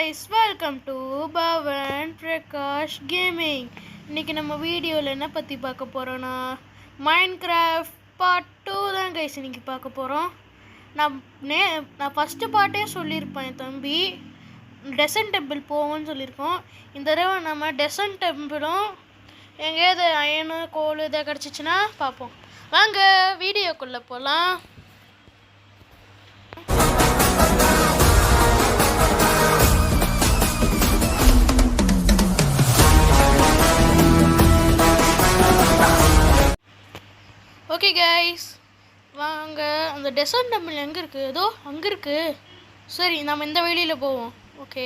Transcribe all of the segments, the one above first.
guys, welcome to Bhavan Prakash Gaming. இன்னைக்கு நம்ம வீடியோவில் என்ன பற்றி பார்க்க போகிறோன்னா மைன்கிராஃப்ட் பார்ட் 2 தான் கைஸ் இன்னைக்கு பார்க்க போகிறோம். நான் ஃபஸ்ட்டு பார்ட்டே சொல்லியிருப்பேன் என் தம்பி டெசன்ட் டெம்பிள் போவோம்னு சொல்லியிருக்கோம். இந்த தடவை நம்ம டெசன்ட் டெம்பிளும் எங்கேயாவது அயனு கோல் இதை கிடச்சிச்சின்னா பார்ப்போம். வாங்க வீடியோக்குள்ளே போகலாம். ஓகே கைஸ், வாங்க. அந்த டெசர்ட் டெம்பிள் எங்கே இருக்குது? ஏதோ அங்கே இருக்குது. சரி, நம்ம இந்த வழியில் போவோம். ஓகே,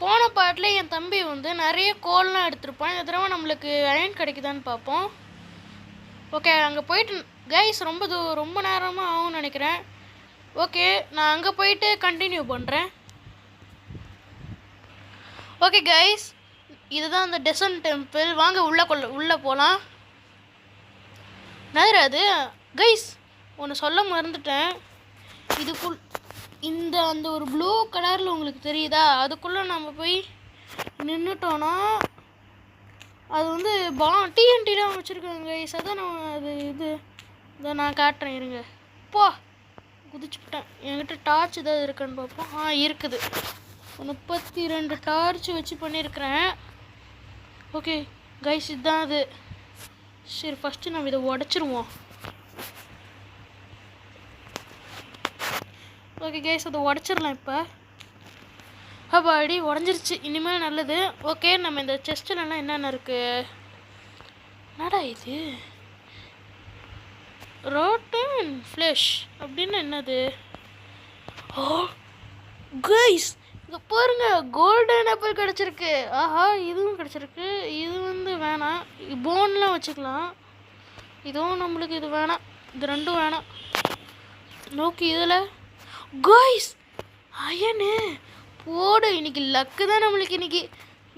போன பாட்டில் என் தம்பி நிறைய கோல்லாம் எடுத்திருப்பான். இந்த தடவை நம்மளுக்கு அயன் கிடைக்குதான்னு பார்ப்போம். ஓகே, அங்கே போயிட்டு கைஸ் ரொம்ப நேரமாக ஆகும்னு நினைக்கிறேன். ஓகே, நான் அங்கே போயிட்டு கண்டினியூ பண்ணுறேன். ஓகே கைஸ், இதுதான் அந்த டெசன்ட் டெம்பிள். வாங்க உள்ளே போகலாம். நேரம் அது கைஸ், ஒன்று சொல்ல மறந்துட்டேன். அந்த ஒரு ப்ளூ கலரில் உங்களுக்கு தெரியுதா? அதுக்குள்ளே நம்ம போய் நின்றுட்டோன்னா அது டிஎன்டிலாம் வச்சுருக்காங்க கைஸ். அதான் நான் இதை நான் காட்டுறேன், இருங்க. குதிச்சுட்டேன். என்கிட்ட டார்ச் ஏதாவது இருக்குன்னு பார்ப்போம். இருக்குது. 32 டார்ச் வச்சு பண்ணியிருக்கிறேன். ஓகே கைஸ், இதுதான் அது. சரி, ஃபஸ்ட்டு நம்ம இதை உடச்சிருவோம். ஓகே கைஸ், அதை உடச்சிடலாம் இப்போ. அடி உடஞ்சிருச்சு. இனிமேல் நல்லது. ஓகே, நம்ம இந்த செஸ்ட்லலாம் என்னென்ன இருக்குது? என்னடா இது? ரோட்டன் ஃப்ளஷ் அப்படின்னு என்னது? கைஸ், இங்கே பாருங்க, கோல்டன் ஆப்பிள் கிடச்சிருக்கு. ஆஹா, இதுவும் கிடச்சிருக்கு. இது வேணாம், போன்லாம் வச்சுக்கலாம். இதுவும் நம்மளுக்கு இது வேணாம், இது ரெண்டும் வேணாம். நோக்கி இதில் கைஸ் அயனு போடு. இன்னைக்கு லக்கு தான் நம்மளுக்கு. இன்னைக்கு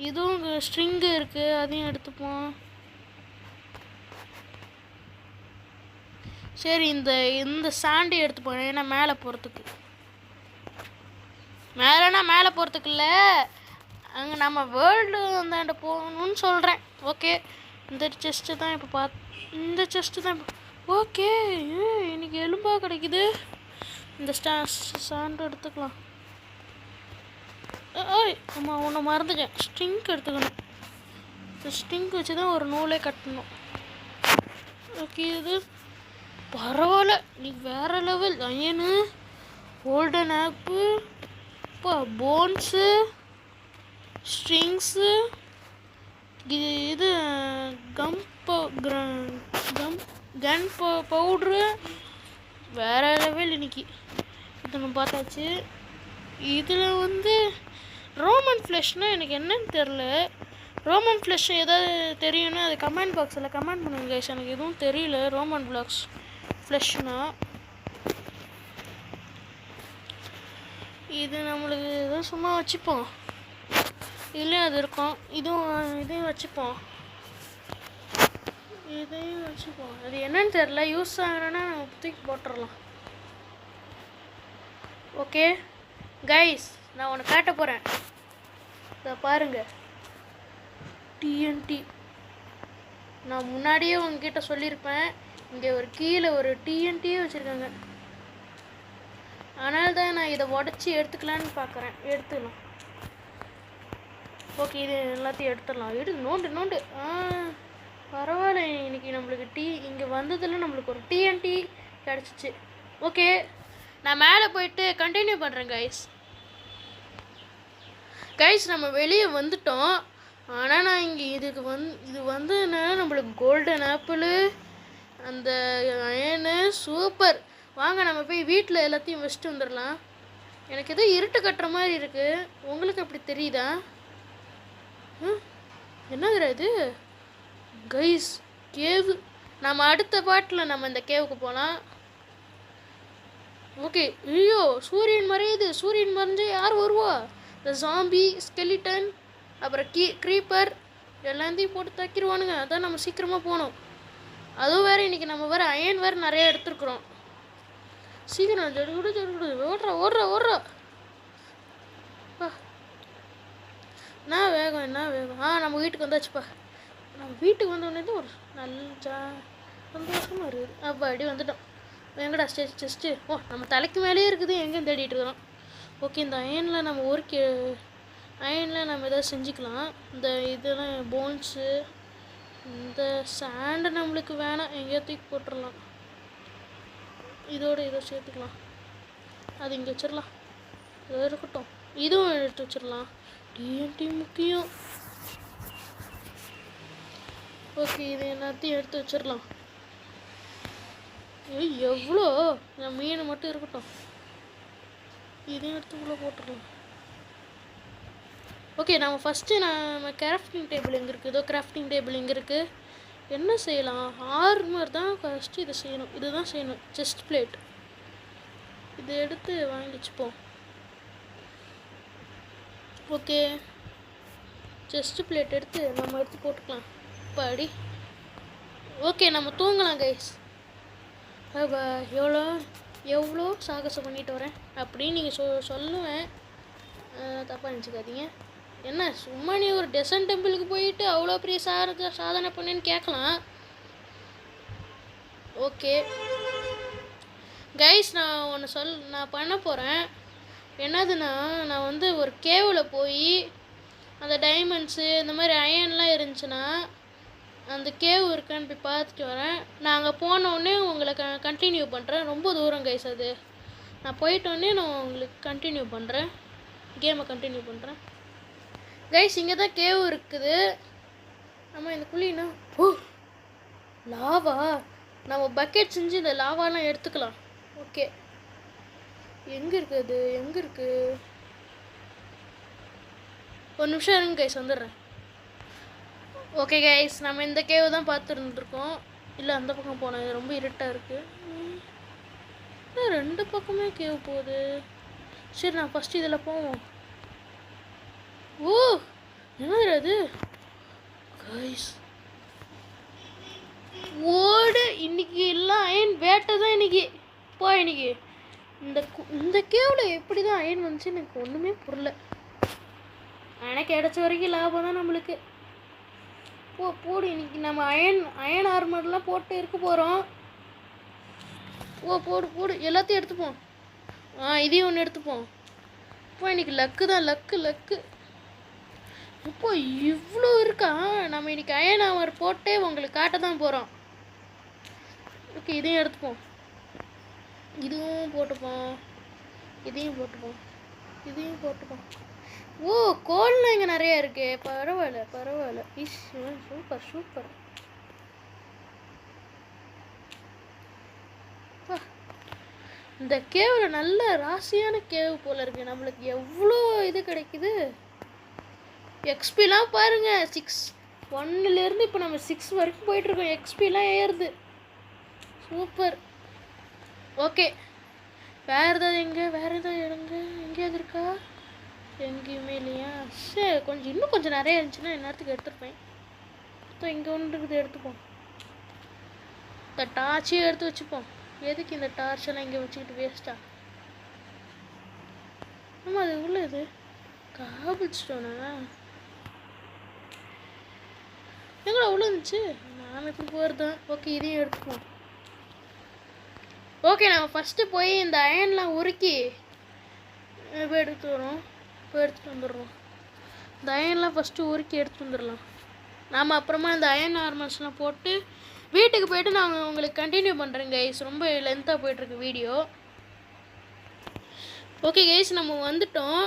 இதுவும் ஸ்ட்ரிங்கு இருக்குது, அதையும் எடுத்துப்போம். சரி, இந்த சாண்டி எடுத்துப்போம். ஏன்னா மேலே போகிறதுக்கு மேலே போகிறதுக்கு இல்லை, அங்கே நம்ம வேர்ல்டு அந்தாண்ட போகணும்னு சொல்கிறேன். ஓகே, இந்த செஸ்ட்டு தான் இப்போ இந்த செஸ்ட்டு தான் இப்போ. ஓகே, இன்னைக்கு எலும்பாக கிடைக்குது. இந்த சாண்டு எடுத்துக்கலாம். நம்ம ஒன்று மறந்துட்டேன், ஸ்ட்ரிங்க் எடுத்துக்கணும். இந்த ஸ்ட்ரிங்க் வச்சு தான் ஒரு நூலே கட்டணும். ஓகே, இது பரவாயில்ல. இன்னைக்கு வேறு லெவல். அயனு, கோல்டன் ஆப்பு, போன்ஸு, ஸ்ட்ரிங்ஸு, இது கன் பவுட்ரு, வேறு லெவல். இன்னைக்கு இது நம்ம பார்த்தாச்சு. இதில் ரோமன் ஃப்ளஷ்னால் எனக்கு என்னன்னு தெரில. ரோமன் ஃப்ளஷ் ஏதாவது தெரியும்னா அது கமெண்ட் பாக்ஸில் கமெண்ட் பண்ணுங்க கைஸ். எனக்கு எதுவும் தெரியல ரோமன் ஃப்ளஷ்னா. இது நம்மளுக்கு எதுவும் சும்மா வச்சுப்போம். இல்லையும் அது இருக்கும். இதையும் வச்சுப்போம். அது என்னன்னு தெரில. யூஸ் ஆகிறேன்னா தூக்கி போட்டுடலாம். ஓகே கைஸ், நான் உன்னை காட்ட போகிறேன். இதை பாருங்க, டிஎன்டி. நான் முன்னாடியே உங்ககிட்ட சொல்லியிருப்பேன், இங்கே கீழே ஒரு டிஎன்டியே வச்சுருக்காங்க. அதனால தான் நான் இதை உடச்சி எடுத்துக்கலான்னு பார்க்குறேன். எடுத்துக்கலாம். ஓகே, இது எல்லாத்தையும் எடுத்துடலாம். நோண்டு. பரவாயில்ல. இன்னைக்கு நம்மளுக்கு இங்கே வந்ததில் நம்மளுக்கு ஒரு டிஎன்டி கிடச்சிச்சு. ஓகே, நான் மேலே போயிட்டு கண்டினியூ பண்ணுறேன் கைஸ். நம்ம வெளியே வந்துட்டோம். ஆனால் நான் இங்கே இது நம்மளுக்கு கோல்டன் ஆப்பிள், அந்த அயனு சூப்பர். வாங்க நம்ம போய் வீட்டில் எல்லாத்தையும் வச்சுட்டு வந்துடலாம். எனக்கு எதோ இருட்டு கட்டுற மாதிரி இருக்குது. உங்களுக்கு அப்படி தெரியுதா? என்னதுடா இது கைஸ்? கேவு. நம்ம அடுத்த பாட்டில் நம்ம இந்த கேவுக்கு போகலாம். ஓகே. ஐயோ, சூரியன் மறையுது. சூரியன் மறைஞ்சு யார் வருவா? இந்த ஜாம்பி, ஸ்கெலிட்டன், அப்புறம் க்ரீப்பர் எல்லாத்தையும் போட்டு தக்கிடுவானுங்க. அதான் நம்ம சீக்கிரமாக போகணும். அதுவும் வேறு இன்றைக்கி நம்ம அயன் வேறு நிறைய எடுத்துருக்குறோம். சீக்கிரம் ஜடுகுடு ஓடுறா. என்ன வேகம் நம்ம வீட்டுக்கு வந்தாச்சுப்பா. நம்ம வீட்டுக்கு வந்தோடனே தான் ஒரு நல்ல சந்தோஷமாக இருக்குது. அப்போ அடி வந்துட்டோம். எங்கடா செஸ்ட்டு? நம்ம தலைக்கு மேலேயே இருக்குது, எங்கேயும் தேடிட்டு இருக்கிறோம். ஓகே, இந்த அயனில் நம்ம அயனில் நம்ம எதாவது செஞ்சுக்கலாம். இந்த இதெல்லாம் போன்ஸு, இந்த சாண்டை நம்மளுக்கு வேணாம், எங்கேயோ தூக்கி போட்டுடலாம். இதை சேர்த்துக்கலாம். அது இங்கே வச்சிடலாம். இது இருக்கட்டும். இதுவும் எடுத்து வச்சிடலாம். டிஎன்டி முக்கியம். ஓகே, இது எல்லாத்தையும் எடுத்து வச்சிடலாம். எவ்வளோ மீன் மட்டும் இருக்கட்டும். இதையும் எடுத்து உள்ளே போட்டுடலாம். ஓகே, நம்ம ஃபஸ்ட்டு நம்ம கிராஃப்டிங் டேபிள் எங்கே இருக்குது? ஏதோ கிராஃப்டிங் டேபிள் எங்கே இருக்குது? என்ன செய்யலாம்? ஆர்மர் தான் ஃபஸ்ட்டு இதை செய்யணும். இதுதான் செய்யணும். செஸ்ட் பிளேட் இதை எடுத்து வாங்கி வச்சுப்போம். ஓகே, செஸ்ட் பிளேட் எடுத்து நம்ம எடுத்து போட்டுக்கலாம். படி. ஓகே, நம்ம தூங்கலாம் கைஸ். எவ்வளோ சாகசம் பண்ணிட்டு வரேன் அப்படின்னு நீங்கள் சொல்லுவேன். தப்பாக நினச்சிக்காதீங்க. என்ன சும்மா நீ ஒரு டெசன் டெம்பிளுக்கு போயிட்டு அவ்வளோ பெரிய சாதனை பண்ணேன்னு கேட்கலாம். ஓகே கைஸ், நான் பண்ண போகிறேன். என்னதுன்னா, நான் வந்து ஒரு கேவில் போய் அந்த டைமண்ட்ஸு இந்த மாதிரி அயன்லாம் இருந்துச்சுன்னா அந்த கேவ் இருக்கான்னு போய் பார்த்துட்டு வரேன். நான் அங்கே போனோடனே உங்களை கண்டினியூ பண்ணுறேன். ரொம்ப தூரம் கைஸ் அது. நான் போயிட்டோடனே நான் உங்களுக்கு கண்டினியூ பண்ணுறேன், கேமை கண்டினியூ பண்ணுறேன். கைஸ், இங்கே தான் கேவ் இருக்குது. நம்ம இந்த குழினா லாவா. நம்ம பக்கெட் செஞ்சு இந்த லாவாலாம் எடுத்துக்கலாம். ஓகே, எங்கே இருக்குது? ஒரு நிமிஷம் இருங்க கைஸ், வந்துடுறேன். ஓகே கைஸ், நம்ம இந்த கேவ் தான் பார்த்துருந்துருக்கோம். இல்லை, அந்த பக்கம் போனோம். இது ரொம்ப இருட்டாக இருக்குது. ரெண்டு பக்கமே கேவ் போகுது. சரி, நான் ஃபஸ்ட்டு இதில் போவோம். என்னது அது கைஸ்? ஓடு. இன்னைக்கு எல்லாம் அயன் வேட்டை தான் இன்னைக்கு. இன்னைக்கு இந்த கேவில் எப்படி தான் அயன் வந்துச்சு எனக்கு ஒன்றுமே புரியல. எனக்கு கிடைச்ச வரைக்கும் லாபம் தான் நம்மளுக்கு. போடு. இன்னைக்கு நம்ம அயன் ஆர்மர்லாம் போட்டு இருக்க போகிறோம். போடு எல்லாத்தையும் எடுத்துப்போம். இதையும் ஒன்று எடுத்துப்போம். இன்னைக்கு லக்கு தான், லக்கு. இப்போ இவ்வளோ இருக்கா? நம்ம இன்னைக்கு அயன் ஆர்மர் போட்டே உங்களுக்கு காட்ட தான் போகிறோம். ஓகே, இதையும் எடுத்துப்போம். இதுவும் போட்டுப்போம். இதையும் போட்டுப்போம். கோல்லாம் இங்கே நிறையா இருக்கு. பரவாயில்ல. சூப்பர். இந்த கேவில் நல்ல ராசியான கேவ் போல இருக்கு. நம்மளுக்கு எவ்வளோ இது கிடைக்குது. எக்ஸ்பிலாம் பாருங்க. 1லேருந்து இப்போ நம்ம 6 வரைக்கும் போயிட்டுருக்கோம். எக்ஸ்பிலாம் ஏறுது. சூப்பர். ஓகே, வேறு ஏதாவது எங்கேயாவது இருக்கா? எங்கேயுமே இல்லையா? சரி, இன்னும் கொஞ்சம் நிறைய இருந்துச்சுன்னா நேரத்துக்கு எடுத்துருப்பேன். இங்கே ஒன்று இருக்குது, எடுத்துப்போம். இந்த டார்ச்சையும் எடுத்து வச்சுப்போம். எதுக்கு இந்த டார்ச்செல்லாம் இங்கே வச்சுக்கிட்டு வேஸ்ட்டா? ஆமாம், அது உள்ள இது காபிள் ஸ்டோனா? எங்கடா உள்ள இருந்துச்சு? நாம் எப்படி போகிறது? ஓகே, இதையும் எடுத்துப்போம். ஓகே, நம்ம ஃபஸ்ட்டு போய் இந்த அயன்லாம் உருக்கி எடுத்துகிட்டு வந்துடுறோம். இந்த அயன்லாம் ஃபஸ்ட்டு உருக்கி எடுத்துகிட்டு வந்துடலாம். நாம் அப்புறமா இந்த அயன் ஆர்மர்ஸ்லாம் போட்டு வீட்டுக்கு போய்ட்டு நான் உங்களுக்கு கண்டினியூ பண்ணுறேன் கைஸ். ரொம்ப லென்த்தாக போய்ட்டுருக்கு வீடியோ. ஓகே கைஸ், நம்ம வந்துட்டோம்.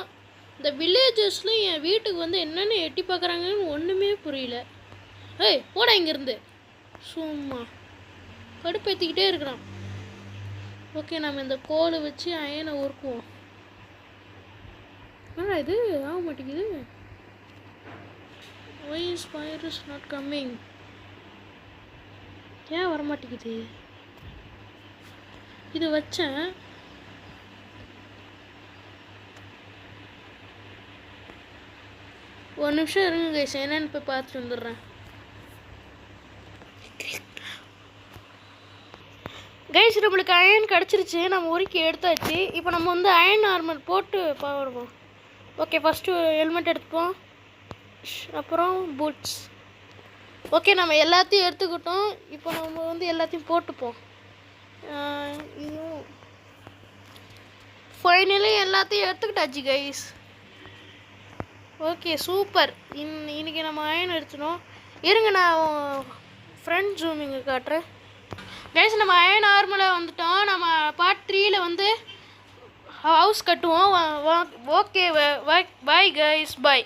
இந்த வில்லேஜஸில் என் வீட்டுக்கு வந்து என்னென்னு எட்டி பார்க்குறாங்கன்னு ஒன்றுமே புரியல. போடா இங்கேருந்து. சும்மா கடுப்பேற்றிக்கிட்டே இருக்கிறான். ஓகே, நம்ம இந்த கோலை வச்சு அயனை உருக்குவோம். இது ஆக மாட்டேங்குது. Why is fire is not coming? ஏன் வரமாட்டேங்குது? இது வச்சேன். ஒரு நிமிஷம் இருங்க கைஸ், என்னன்னு போய் பார்த்துட்டு வந்துடுறேன். கைஸ் நம்மளுக்கு அயன் கிடச்சிருச்சு, நம்ம உருக்கி எடுத்தாச்சு. இப்போ நம்ம வந்து அயன் ஆர்மர் போட்டு பாருவோம். ஓகே, ஃபஸ்ட்டு ஹெல்மெட் எடுத்துப்போம், அப்புறம் பூட்ஸ். ஓகே, நம்ம எல்லாத்தையும் எடுத்துக்கிட்டோம். இப்போ நம்ம வந்து எல்லாத்தையும் போட்டுப்போம். இன்னும் ஃபைனலி எல்லாத்தையும் எடுத்துக்கிட்டாச்சு கைஸ். Okay super. இன்னைக்கு நம்ம அயன் எடுத்துனோம். இருங்க நான் ஃப்ரண்ட் ஜூமிங்க காட்டுறேன். கைஸ் நம்ம அயன் ஆர்மரில் வந்துட்டோம். நம்ம பார்ட் 3ல வந்து ஹவுஸ் கட்டுவோம். ஓகே பாய் கைஸ், பாய்.